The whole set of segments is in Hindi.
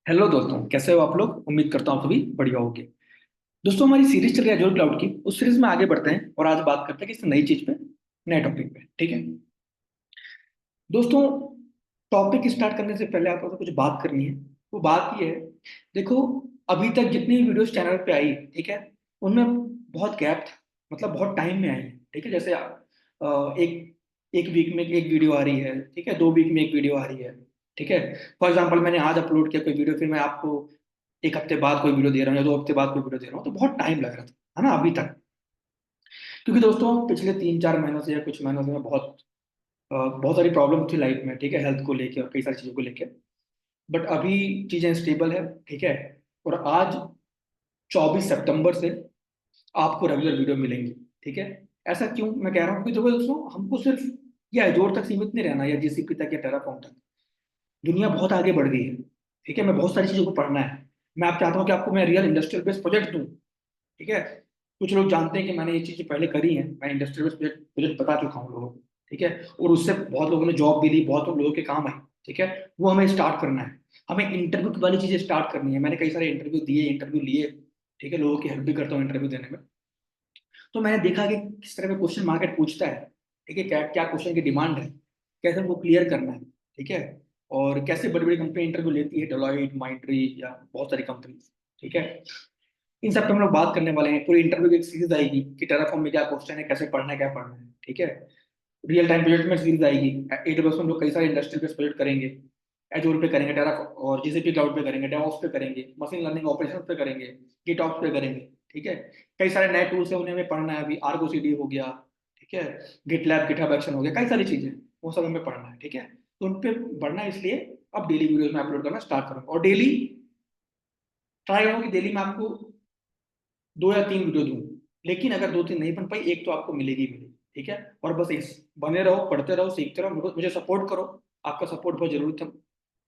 हेलो दोस्तों, कैसे हो आप लोग। उम्मीद करता हूँ सभी बढ़िया होगे। दोस्तों, हमारी सीरीज चल रही है एजोर क्लाउड की। उस सीरीज में आगे बढ़ते हैं और आज बात करते हैं किसी नई चीज पे, नए टॉपिक पे। ठीक है दोस्तों, टॉपिक स्टार्ट करने से पहले आपको कुछ बात करनी है। वो बात ये है, देखो, अभी तक जितनी वीडियोस चैनल पे आई, ठीक है, उनमें बहुत गैप था। मतलब बहुत टाइम में आई है। ठीक है, जैसे एक एक वीक में एक वीडियो आ रही है, ठीक है, 2 वीक में एक वीडियो आ रही है। ठीक है, फॉर एग्जाम्पल मैंने आज अपलोड किया कोई वीडियो, फिर मैं आपको एक हफ्ते बाद कोई वीडियो दे रहा हूँ या 2 हफ्ते बाद कोई वीडियो दे रहा हूँ, तो बहुत टाइम लग रहा था, है ना, अभी तक। क्योंकि दोस्तों पिछले 3-4 महीनों से या कुछ महीनों से मैं बहुत सारी प्रॉब्लम थी लाइफ में, ठीक है, हेल्थ को लेके और कई सारी चीज़ों को लेके। बट अभी चीज़ें स्टेबल है, ठीक है। और आज 24 सितंबर से आपको रेगुलर वीडियो मिलेंगी। ठीक है, ऐसा क्यों मैं कह रहा हूँ, क्योंकि देखो दोस्तों, हमको सिर्फ ये एजोर तक सीमित नहीं रहना या जीसीपी तक या टेराफॉर्म तक। दुनिया बहुत आगे बढ़ गई है। ठीक है, मैं बहुत सारी चीज़ों को पढ़ना है। मैं आप चाहता हूँ कि आपको मैं रियल इंडस्ट्रियल बेस्ड प्रोजेक्ट दूँ। ठीक है, कुछ लोग जानते हैं कि मैंने ये चीज़ पहले करी है, मैं इंडस्ट्रियल प्रोजेक्ट प्रोजेक्ट बता चुका हूँ लोगों को। ठीक है, और उससे बहुत लोगों ने जॉब भी ली, बहुत लोगों के काम आई। ठीक है, वो हमें स्टार्ट करना है। हमें इंटरव्यू वाली चीज़ें स्टार्ट करनी है। मैंने कई सारे इंटरव्यू दिए, इंटरव्यू लिए। ठीक है, लोगों की हेल्प भी करता हूँ इंटरव्यू देने में। तो मैंने देखा कि किस तरह का क्वेश्चन मार्केट पूछता है। ठीक है, क्या क्या क्वेश्चन की डिमांड है, कैसे हमको क्लियर करना है। ठीक है, और कैसे बड़ी बड़ी कंपनी इंटरव्यू लेती है, डेलॉइट, माइंट्री या बहुत सारी कंपनी। ठीक है, इन सब पे हम लोग बात करने वाले हैं। पूरी इंटरव्यू की एक सीरीज आएगी कि टेराफॉर्म में क्या क्वेश्चन है, कैसे पढ़ना है, क्या पढ़ना है। ठीक है, रियल टाइम प्रोजेक्ट में सीरीज आएगी। एडब्ल्यूएस में हम लोग कई सारे इंडस्ट्रियल बेस्ड प्रोजेक्ट करेंगे। एजोर पे करेंगे, टेरा और जीसीपी क्लाउड पे करेंगे, डेवऑप्स पे करेंगे, मशीन लर्निंग ऑपरेशंस पे करेंगे, गिटऑप्स पे करेंगे। ठीक है, कई सारे नए टूल्स है, उन्हें हमें पढ़ना है। अभी आर्गो सीडी हो गया, ठीक है, गिटलैब गिटहब एक्शन हो गया, कई सारी चीजें, वो सब हमें पढ़ना है। ठीक है, तो उन पे बढ़ना है, इसलिए अब डेली वीडियोस में अपलोड करना स्टार्ट करूंगा और डेली ट्राई करूंगा कि डेली मैं आपको 2 या 3 वीडियो दूं। लेकिन अगर 2-3 नहीं बन पाई, एक तो आपको मिलेगी ही मिलेगी। ठीक है, और बस इस बने रहो, पढ़ते रहो, सीखते रहो, मुझे सपोर्ट करो। आपका सपोर्ट बहुत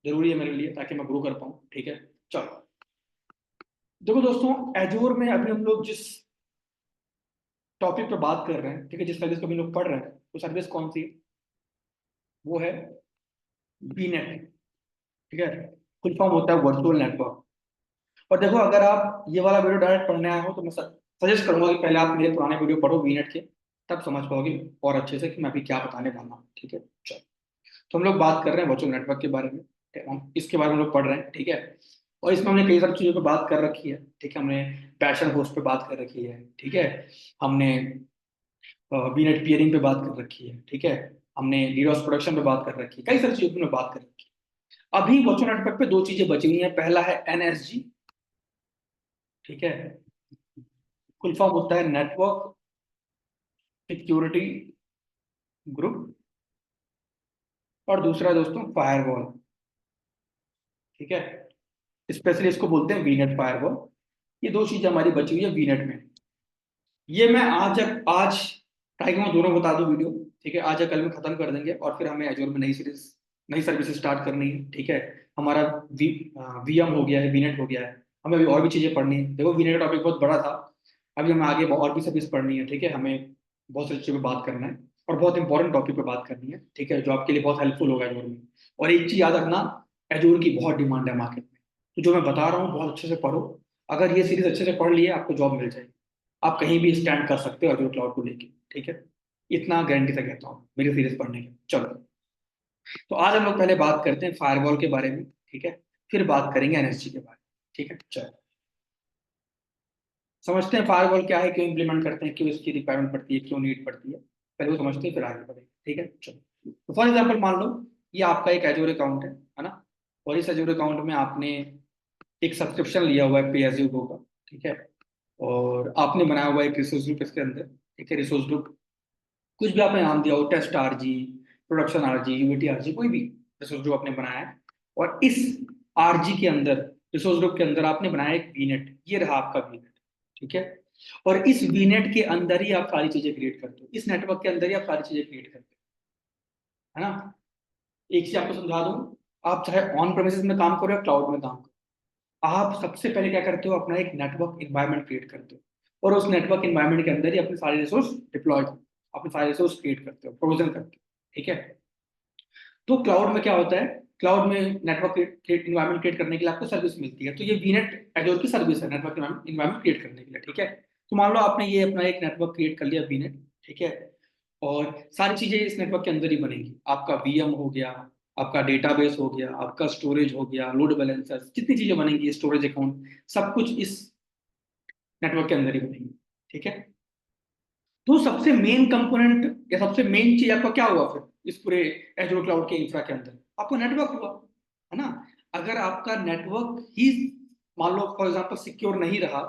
जरूरी है मेरे लिए, ताकि मैं ग्रो कर पाऊँ। ठीक है, चलो। देखो दोस्तों, एजोर में अभी हम लोग जिस टॉपिक पे बात कर रहे हैं, ठीक है, जिस सर्विस को भी लोग पढ़ रहे हैं, वो सर्विस कौन सी है? वो है बीनेट। ठीक है, फुल फॉर्म होता है वर्चुअल नेटवर्क। और देखो, अगर आप ये वाला वीडियो डायरेक्ट पढ़ने आए हो, तो मैं सजेस्ट करूंगा कि पहले आप मेरे पुराने वीडियो पढ़ो वीनेट के, तब समझ पाओगे और अच्छे से कि मैं अभी क्या बताने वाला हूँ। ठीक है, चलो। तो हम लोग बात कर रहे हैं वर्चुअल नेटवर्क के बारे में, ठीक है, हम इसके बारे में हम लोग पढ़ रहे हैं। ठीक है, और इसमें हमने कई सारी चीज़ों पे बात कर रखी है। ठीक है, हमने पैशन होस्ट पे बात कर रखी है। ठीक है, हमने वीनेट पियरिंग पे बात कर रखी है। ठीक है, हमने डीडोस प्रोडक्शन पे बात कर रखी है, कई सारी चीज़ों पे हमने बात कर रखी है। अभी वर्चुअल नेटवर्क पे 2 चीजें बची हुई हैं। पहला है एनएसजी। ठीक है, फुल फॉर्म होता है नेटवर्क सिक्योरिटी ग्रुप। और दूसरा दोस्तों फायरवॉल। ठीक है, स्पेशली इसको बोलते हैं वीनेट फायरवॉल। ये 2 चीजें हमारी बची हुई है वीनेट में। ये मैं आज ट्राई करूंगा दोनों बता दूं वीडियो। ठीक है, आज या कल में खत्म कर देंगे और फिर हमें एजोर में नई सर्विस स्टार्ट करनी है। ठीक है, हमारा वी वीएम हो गया है, वीनेट हो गया है। हमें अभी और भी चीजें पढ़नी है। देखो, वीनेट का टॉपिक बहुत बड़ा था। अभी हमें आगे और भी सर्विस पढ़नी है। ठीक है, हमें बहुत सारी चीज़ों पे बात करना है और बहुत इंपॉर्टेंट टॉपिक पे बात करनी है। ठीक है, जो आपके लिए बहुत हेल्पफुल होगा एजोर में। और एक चीज याद रखना, एजोर की बहुत डिमांड है मार्केट में। तो जो मैं बता रहा हूँ बहुत अच्छे से पढ़ो। अगर ये सीरीज अच्छे से पढ़ लिए, आपको जॉब मिल जाएगी। आप कहीं भी स्टैंड कर सकते हो एजोर क्लाउड को लेके। ठीक है, इतना गारंटी से कहता हूँ मेरी सीरीज पढ़ने की। चलो, तो आज हम लोग पहले बात करते हैं फायरवॉल के बारे में। ठीक है, फिर बात करेंगे एनएसजी के बारे में। ठीक है, चलो, समझते हैं फायरवॉल क्या है, क्यों इंप्लीमेंट करते हैं, क्यों इसकी रिक्वायरमेंट पड़ती है, क्यों नीड पड़ती है। पहले वो समझते हैं, फिर आगे बढ़ेंगे। ठीक है, चलो। तो फॉर एग्जाम्पल मान लो, ये आपका एक एजोर अकाउंट है ना। और इस एजोर अकाउंट में आपने एक सब्सक्रिप्शन लिया हुआ है पे एज यू गो का। ठीक है, और आपने बनाया हुआ है एक रिसोर्स ग्रुप इसके अंदर। ठीक है, रिसोर्स ग्रुप कुछ भी आपने नाम दिया हो, test RG, production RG, UT RG, कोई भी रिसोर्स ग्रुप आपने बनाया है। और इस आरजी के अंदर, रिसोर्स ग्रुप के अंदर आपने बनाया एक वीनेट। ये रहा आपका वीनेट। ठीक है, और इस वीनेट के अंदर ही आप सारी चीजें क्रिएट करते हो, इस नेटवर्क के अंदर ही आप सारी चीजें क्रिएट करते हो, है ना। एक चीज आपको समझा दूं, आप चाहे ऑन प्रेमिसेस में काम करो या क्लाउड में काम करो, आप सबसे पहले क्या करते हो, अपना एक नेटवर्क इन्वायरमेंट क्रिएट करते हो। और उस नेटवर्क इन्वायरमेंट के अंदर ही अपने सारे रिसोर्स डिप्लॉय करते हो, अपने सारे रिसोर्स क्रिएट करते हो, प्रोविजन करते हो। ठीक है, तो क्लाउड में क्या होता है, क्लाउड में नेटवर्क इन्वायरमेंट क्रिएट करने के लिए आपको सर्विस मिलती है। तो ये वीनेट एजोर की सर्विस है नेटवर्क इन्वायरमेंट क्रिएट करने के लिए, ठीक है। तो मान लो आपने ये अपना एक नेटवर्क क्रिएट कर लिया वीनेट, ठीक है, और सारी चीजें इस नेटवर्क के अंदर ही बनेंगी। आपका वीएम हो गया, आपका डेटाबेस हो गया, आपका स्टोरेज हो गया, लोड बैलेंसर, जितनी चीजें बनेंगी, स्टोरेज अकाउंट, सब कुछ इस नेटवर्क के अंदर ही बनेंगी, ठीक है। तो सबसे मेन कंपोनेंट या सबसे मेन चीज आपका क्या हुआ फिर इस पूरे एजूर क्लाउड के इंफ्रा के अंदर? आपका नेटवर्क हुआ, है ना। अगर आपका नेटवर्क ही मान लो फॉर एग्जांपल सिक्योर नहीं रहा,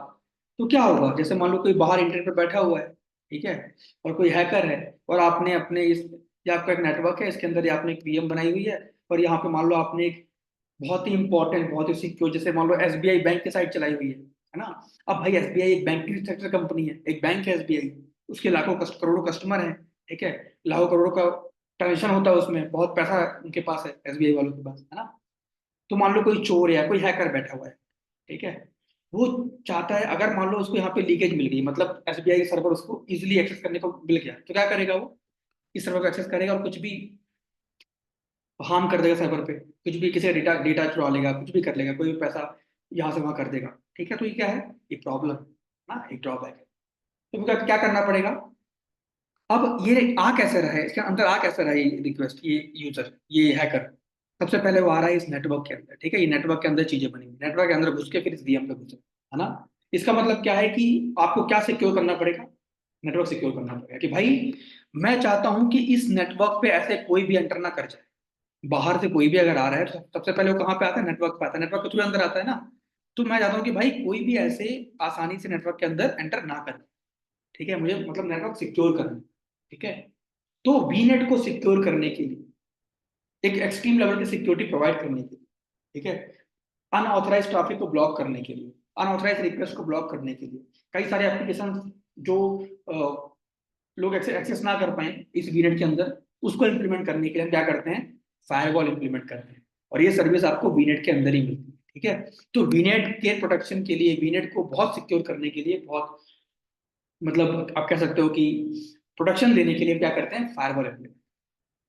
तो क्या होगा? जैसे मान लो कोई बाहर इंटरनेट पर बैठा हुआ है, ठीक है, और कोई हैकर है, और आपने अपने इस, या आपका एक नेटवर्क है, इसके अंदर ये आपने एक वीएम बनाई हुई है, और यहाँ पे मान लो आपने एक बहुत ही इंपॉर्टेंट, बहुत ही सिक्योर, जैसे मान लो एसबीआई बैंक की साइट चलाई हुई है ना। अब भाई एसबीआई एक बैंकिंग सेक्टर कंपनी है, एक बैंक है एसबीआई, उसके लाखों करोड़ों कस्टमर हैं, ठीक है, लाखों करोड़ों का ट्रांजेक्शन होता है उसमें, बहुत पैसा उनके पास है एसबीआई वालों के पास, है ना। तो मान लो कोई चोर या कोई हैकर बैठा हुआ है, ठीक है, वो चाहता है, अगर मान लो उसको यहाँ पे लीकेज मिल गई, मतलब एसबीआई सर्वर उसको इजिली एक्सेस करने को मिल गया, तो क्या करेगा वो? इस सर्वर को एक्सेस करेगा और कुछ भी हार्म कर देगा सर्वर पे, कुछ भी किसी का डेटा डेटा चुरा लेगा, कुछ भी कर लेगा, कोई भी पैसा यहाँ से वहां कर देगा, ठीक है। तो ये क्या है? ये प्रॉब्लम ना, एक ड्रॉबैक है। तो क्या क्या करना पड़ेगा? अब ये आ कैसे रहा है, इसके अंदर आ कैसे रहा है ये रिक्वेस्ट, ये यूजर, ये हैकर? सबसे पहले वो आ रहा है इस नेटवर्क के अंदर, ठीक है, ये नेटवर्क के अंदर चीजें बनेंगी, नेटवर्क के अंदर घुस के फिर इस वीएम पे घुसे, है ना। इसका मतलब क्या है कि आपको क्या सिक्योर करना पड़ेगा? नेटवर्क सिक्योर करना पड़ेगा कि भाई मैं चाहता हूं कि इस नेटवर्क पे ऐसे कोई भी एंटर ना कर जाए। बाहर से कोई भी अगर आ रहा है तो सबसे पहले वो कहाँ पे आता है? नेटवर्क पे आता है, नेटवर्क के थ्रू अंदर आता है ना। तो मैं चाहता हूँ कि भाई कोई भी ऐसे आसानी से नेटवर्क के अंदर एंटर ना करे, ठीक है, मुझे मतलब नेटवर्क सिक्योर करना है, ठीक है। तो वीनेट को सिक्योर करने के लिए, एक एक्सट्रीम लेवल की सिक्योरिटी प्रोवाइड करने के लिए, ठीक है, अनऑथराइज ट्रैफिक को ब्लॉक करने के लिए, अनऑथराइज रिक्वेस्ट को ब्लॉक करने के लिए, कई सारे एप्लीकेशन जो लोग एक्सेस ना कर पाए इस वीनेट के अंदर, उसको इम्प्लीमेंट करने के लिए हम क्या करते हैं? फायरवॉल इम्प्लीमेंट करते हैं, और ये सर्विस आपको वीनेट के अंदर ही मिलती है, ठीक है। तो वीनेट के प्रोटेक्शन के लिए, वीनेट को बहुत सिक्योर करने के लिए, बहुत मतलब आप कह सकते हो कि प्रोटेक्शन देने के लिए क्या करते हैं? फायरवॉल इम्प्लीमेंट,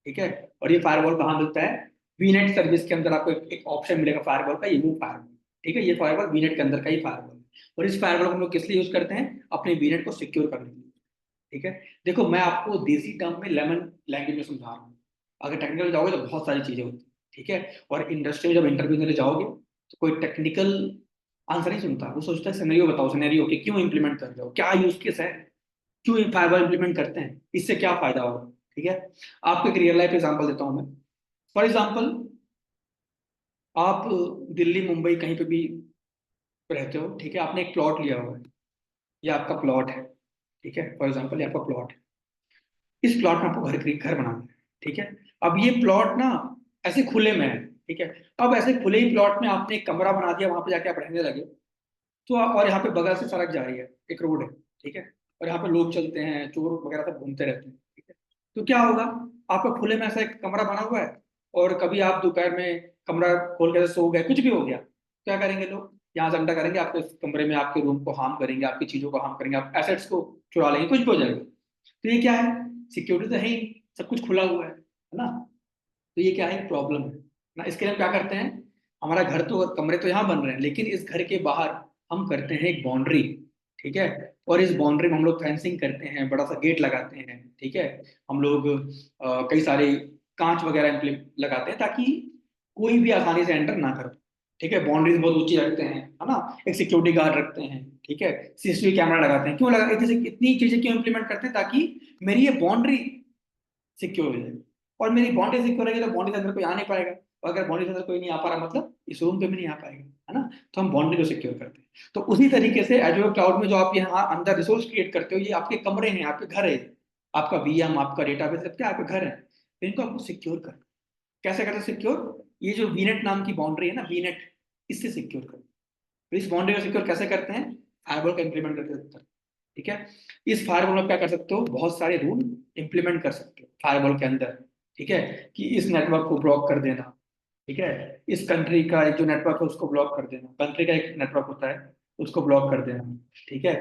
ठीक है। और ये फायरवॉल कहाँ मिलता है? वीनेट सर्विस के अंदर आपको एक ऑप्शन मिलेगा फायरवॉल का, ये वो फायरवॉल, ठीक है, ये फायरवॉल वीनेट के अंदर का ही फायरवॉल है। और इस फायरवॉल को हम लोग किस लिए यूज करते हैं? अपने वीनेट को सिक्योर करने के लिए, ठीक है। देखो मैं आपको देसी टर्म में लेमन लैंग्वेज में समझा रहा हूँ, अगर टेक्निकल जाओगे तो बहुत सारी चीजें होती हैं, ठीक है। और इंडस्ट्री में जब इंटरव्यू देने जाओगे तो कोई टेक्निकल आंसर नहीं सुनता, वो सोचता है सिनेरियो बताओ, सिनेरियो कि क्यों इंप्लीमेंट कर रहे हो, क्या यूज केस है, क्यों फायरवॉल इंप्लीमेंट करते हैं, इससे क्या फायदा होगा, ठीक है। आपको एक रियल लाइफ एग्जांपल देता हूं मैं। फॉर एग्जांपल, आप दिल्ली मुंबई कहीं पे भी रहते हो, ठीक है, आपने एक प्लॉट लिया हुआ है, ये आपका प्लॉट है, ठीक है, फॉर एग्जांपल ये आपका प्लॉट है। इस प्लॉट में आपको घर बनाना है, ठीक है। अब ये प्लॉट ना ऐसे खुले में है, ठीक है। अब ऐसे खुले ही प्लॉट में आपने एक कमरा बना दिया, वहां पे जाके आप रहने लगे। तो और यहाँ पे बगल से सड़क जा रही है, एक रोड है, ठीक है, और यहाँ पे लोग चलते हैं, चोर वगैरह सब घूमते रहते हैं, ठीक है। तो क्या होगा? आपका खुले में ऐसा एक कमरा बना हुआ है, और कभी आप दोपहर में कमरा खोल के सो गए, कुछ भी हो गया, क्या करेंगे लोग? यहाँ से अंडा करेंगे, आपके इस कमरे में आपके रूम को हार्म करेंगे, आपकी चीजों को हार्म करेंगे, आप एसेट्स को चुरा लेंगे, कुछ भी हो जाएगा। तो ये क्या है? सिक्योरिटी तो है ही नहीं, सब कुछ खुला हुआ है ना। तो ये क्या है? प्रॉब्लम है ना। इसके लिए हम क्या करते हैं? हमारा घर तो, कमरे तो यहाँ बन रहे हैं, लेकिन इस घर के बाहर हम करते हैं एक बाउंड्री, ठीक है। और इस बाउंड्री में हम लोग फेंसिंग करते हैं, बड़ा सा गेट लगाते हैं, ठीक है। हम लोग कई सारे कांच वगैरह लगाते हैं, ताकि कोई भी आसानी से एंटर ना कर, ठीक है। बाउंड्रीज बहुत ऊंची रखते हैं, है ना। एक सिक्योरिटी गार्ड रखते हैं, ठीक है। सीसीटीवी कैमरा लगाते हैं, क्यों लगा, इतनी चीजें क्यों इंप्लीमेंट करते हैं? ताकि मेरी ये बाउंड्री सिक्योर हो जाए, और मेरी बाउंड्री सिक्योर रहेगी तो बाउंड्री के अंदर कोई आ नहीं पाएगा, और अगर बाउंड्री के अंदर कोई नहीं आ पा रहा, मतलब इस रूम पे भी नहीं आ पाएगा, है ना। तो हम बाउंड्री को सिक्योर करते हैं। तो उसी तरीके से एजूर क्लाउड में जो आप यहाँ अंदर रिसोर्स क्रिएट करते हो, ये आपके कमरे हैं, आपके घर है, आपका वीएम, आपका डेटाबेस, सब क्या आपके घर है, तो इनको आपको सिक्योर कर, कैसे करते सिक्योर? ये जो वीनेट नाम की बाउंड्री है ना, वीनेट, इससे सिक्योर कर। तो इस बाउंड्री को सिक्योर कैसे करते हैं? फायरवॉल का इंप्लीमेंट करते हैं, ठीक है। इस फायरवॉल में क्या कर सकते हो? बहुत सारे रूल इंप्लीमेंट कर सकते हो फायरवॉल के अंदर, ठीक है, कि इस नेटवर्क को ब्लॉक कर देना, ठीक है, इस कंट्री का एक जो नेटवर्क है उसको ब्लॉक कर देना, कंट्री का एक नेटवर्क होता है उसको ब्लॉक कर देना, ठीक है।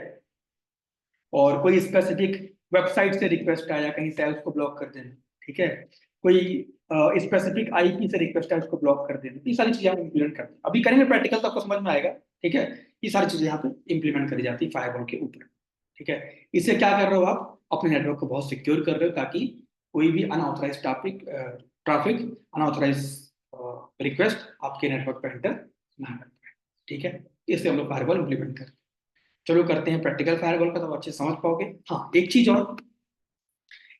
और कोई स्पेसिफिक वेबसाइट से रिक्वेस्ट आया कहीं से आया, उसको ब्लॉक कर देना, ठीक है। कोई स्पेसिफिक आईपी से रिक्वेस्ट है उसको ब्लॉक कर देना, ये सारी चीजें हम इंप्लीमेंट करते हैं। अभी करेंगे प्रैक्टिकल तो आपको समझ में आएगा, ठीक है। ये सारी चीजें यहाँ पे इंप्लीमेंट करी जाती है फायरवॉल के ऊपर, ठीक है। इससे क्या कर रहे हो आप, अपने नेटवर्क को बहुत सिक्योर कर रहे हो, ताकि कोई भी अनऑथराइज ट्रैफिक अनऑथराइज रिक्वेस्ट आपके नेटवर्क पर एंटर ना कर पाए, ठीक है। इससे हम लोग फायरवॉल इंप्लीमेंट करते हैं। चलो करते हैं प्रैक्टिकल फायरवॉल का, तो अच्छे से समझ पाओगे। हाँ, एक चीज और,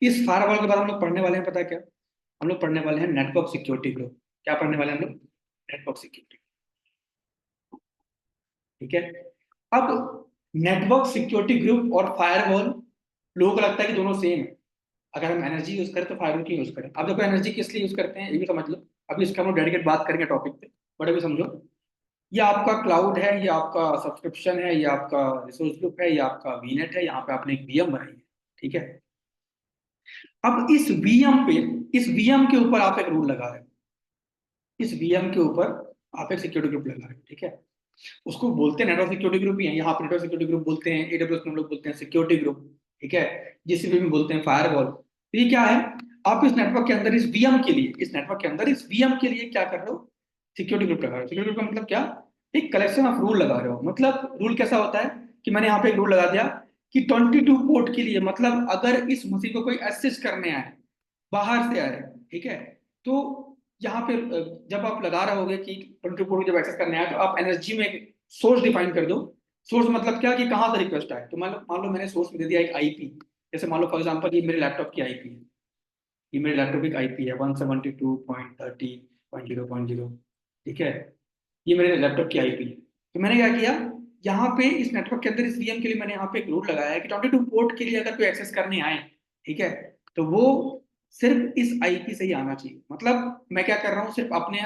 इस फायरवॉल के बाद हम लोग पढ़ने वाले हैं, पता है क्या? हम लोग पढ़ने वाले हैं नेटवर्क सिक्योरिटी ग्रुप। क्या पढ़ने वाले हैं हम लोग? नेटवर्क सिक्योरिटी, ठीक है। अब नेटवर्क सिक्योरिटी ग्रुप और फायरवॉल, लोगों को लगता है कि दोनों सेम है। अगर हम एनर्जी यूज करें तो फायरवॉल की यूज करें। अब देखो एनर्जी किस लिए यूज करते हैं ये भी समझ लो। अभी इसका हम लोग डेडिकेट बात करेंगे टॉपिक पे, बट अभी समझो, ये आपका क्लाउड है, ये आपका सब्सक्रिप्शन है, ये आपका रिसोर्स ग्रुप है, ये आपका वीनेट है, यहाँ पे आपने एक वीएम बनाई है, ठीक है। अब इस वीएम के ऊपर आप एक रूल लगा रहे हो, इस वीएम के ऊपर आप एक सिक्योरिटी ग्रुप लगा रहे हो, ठीक है। उसको बोलते हैं नेटवर्क सिक्योरिटी ग्रुप ही है, यहाँ पर नेटवर्क सिक्योरिटी ग्रुप बोलते हैं, एडब्ल्यूएस में हम लोग बोलते हैं सिक्योरिटी ग्रुप, ठीक है। जीसीपी में बोलते हैं फायरवॉल। तो ये क्या है, आप इस नेटवर्क के अंदर इस वीएम के लिए, इस नेटवर्क के अंदर इस वीएम के लिए क्या कर रहे हो, सिक्योरिटी ग्रुप लगा रहे हो। सिक्योरिटी ग्रुप का मतलब क्या, एक कलेक्शन ऑफ रूल लगा रहे हो। मतलब रूल कैसा होता है कि मैंने यहाँ पे एक रूल लगा दिया कि 22 पोर्ट के लिए, मतलब अगर इस मशीन को कोई एक्सेस करने आए, बाहर से आए, ठीक है, तो यहाँ पे जब आप लगा रहे होगे कि 22 पोर्ट जब एक्सेस करने आए, तो आप एनर्जी में एक सोर्स डिफाइन कर दो। सोर्स मतलब क्या, कि कहाँ से रिक्वेस्ट आए। तो मान लो मैंने सोर्स में दे दिया एक आईपी, जैसे मान लो फॉर एग्जांपल ये मेरे लैपटॉप की आईपी है, ये मेरे लैपटॉप की आईपी है 172.30.0.0, ठीक है। ये मेरे लैपटॉप की आईपी है। तो मैंने क्या किया, यहाँ पे इस नेटवर्क के अंदर इस वीएम के लिए मैंने यहाँ पे एक रूल लगाया है कि 22 पोर्ट के लिए अगर कोई एक्सेस करने आए, ठीक है, तो वो सिर्फ इस आईपी से ही आना चाहिए। मतलब मैं क्या कर रहा हूँ, सिर्फ अपने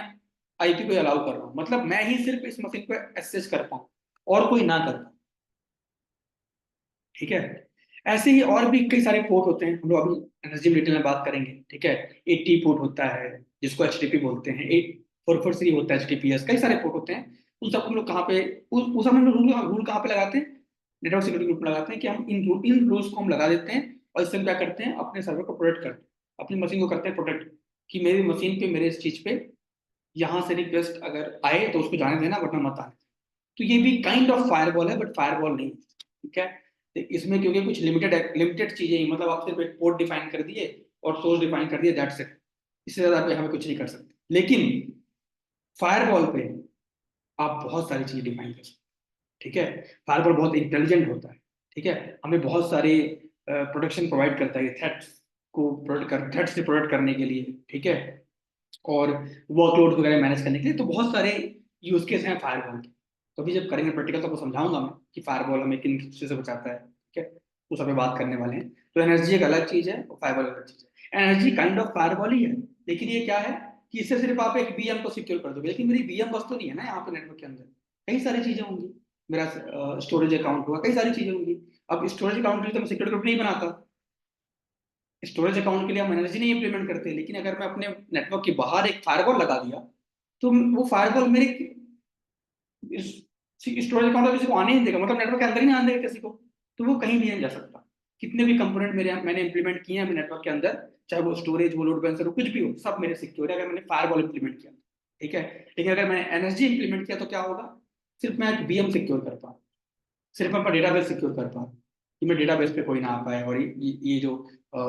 आईपी को अलाउ कर रहा हूँ, मतलब मैं ही सिर्फ इस मशीन को एक्सेस कर पाऊँ और कोई ना कर पाए, ठीक है। ऐसे ही और भी कई सारे पोर्ट होते हैं, हम लोग अभी एनर्जी डिटेल में बात करेंगे, ठीक है। 80 पोर्ट होता है जिसको एचटीपी बोलते हैं, 8443 होता है एचटीपीएस, कई सारे पोर्ट होते हैं। उन सब हम लोग कहाँ पे, उस हम लोग रूल कहाँ पे लगाते हैं, नेटवर्क सिक्योरिटी ग्रुप में लगाते हैं, कि हम इन रूल्स को हम लगा देते हैं, और इससे हम क्या करते हैं, अपने सर्वर को प्रोटेक्ट करते हैं, अपनी मशीन को करते हैं प्रोटेक्ट, कि मेरी मशीन पे, मेरे इस चीज पे यहाँ से रिक्वेस्ट अगर आए तो उसको जाने देना, वरना मत आने। तो ये भी काइंड ऑफ फायरवॉल है, बट फायरवॉल नहीं, ठीक है। तो इसमें क्योंकि कुछ लिमिटेड चीजें ही, मतलब आप सिर्फ एक पोर्ट डिफाइन कर दिए और सोर्स डिफाइन कर दिए, दैट्स इट। इससे ज्यादा पे हमें कुछ नहीं कर सकते। लेकिन फायरवॉल पे आप बहुत सारी चीजें डिफाइन कर सकते, ठीक है। फायरवॉल बहुत इंटेलिजेंट होता है, ठीक है। हमें बहुत सारे प्रोटेक्शन प्रोवाइड करता है थ्रेट से प्रोटेक्ट करने के लिए, ठीक है, और वर्कलोड वगैरह मैनेज करने के लिए। तो बहुत सारे यूज केस हैं फायरवॉल के। तो अभी जब करेंगे प्रैक्टिकल तो आपको समझाऊंगा मैं कि फायरवॉल हमें किन चीज़ों से बचाता है, ठीक है। उस पर बात करने वाले हैं। तो एनर्जी एक अलग चीज है और फायरवॉल अलग चीज है। एनर्जी काइंड ऑफ फायरवॉल ही है, लेकिन ये क्या है कि इससे सिर्फ आप एक वीएम को सिक्योर कर दोगे, लेकिन मेरी वीएम बस तो नहीं है ना यहाँ पे नेटवर्क के अंदर, कई सारी चीजें होंगी। मेरा स्टोरेज अकाउंट होगा, कई सारी चीजें होंगी। अब स्टोरेज अकाउंट के लिए तो मैं सिक्योर ग्रुप नहीं बनाता, स्टोरेज अकाउंट के लिए हम एनर्जी नहीं इंप्लीमेंट करते। लेकिन अगर मैं अपने नेटवर्क के बाहर एक फायरवॉल लगा दिया, तो वो फायरवॉल मेरे स्टोरेज अकाउंट किसी को आने ही नहीं देगा, मतलब नेटवर्क के अंदर ही नहीं आने देगा किसी को। तो वो कहीं भी नहीं जा सकता। कितने भी कंपोनेंट मैंने इंप्लीमेंट किए हैं नेटवर्क के अंदर, चाहे वो स्टोरेज हो, लोड बैलेंसर हो, कुछ भी हो, सब मेरे सिक्योर है अगर मैंने फायरवॉल इंप्लीमेंट किया, ठीक है। लेकिन अगर मैंने एनर्जी इंप्लीमेंट किया तो क्या होगा, सिर्फ मैं एक वीएम सिक्योर कर पाऊँ, सिर्फ मैं अपना डेटाबेस सिक्योर कर पाऊँ, कि मैं डेटाबेस पे कोई ना आ पाए, और ये जो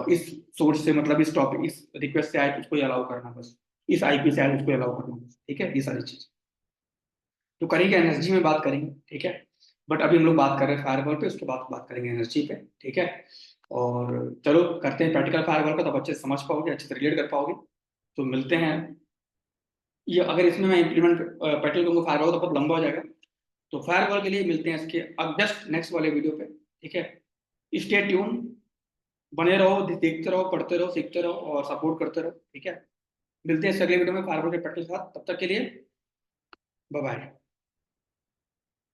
इस सोर्स से, मतलब इस टॉपिक, इस रिक्वेस्ट से आए तो उसको अलाउ करना बस, इस आईपी से आए तो उसको अलाउ करना बस, ठीक है। ये सारी चीज तो करेंगे, एनर्जी में बात करेंगे, ठीक है। बट अभी हम लोग बात कर रहे हैं फायरवॉल पे, उसके बाद बात करेंगे एनर्जी पे, ठीक है। और चलो करते हैं प्रैक्टिकल फायरवॉल का, तब अच्छे से समझ पाओगे, अच्छे से रिलेट कर पाओगे। तो मिलते हैं। ये अगर इसमें मैं इंप्लीमेंट प्रैक्टिकल करूँगा फायरवॉल तो बहुत लंबा हो जाएगा। तो फायरवॉल के लिए मिलते हैं इसके अब जस्ट नेक्स्ट वाले वीडियो पे, ठीक है। स्टे ट्यून, बने रहो, देखते रहो, पढ़ते रहो, सीखते रहो और सपोर्ट करते रहो, ठीक है। मिलते हैं इस अगले वीडियो में फायरवॉल के प्रैक्टिस के साथ, तब तक के लिए बाय बाय।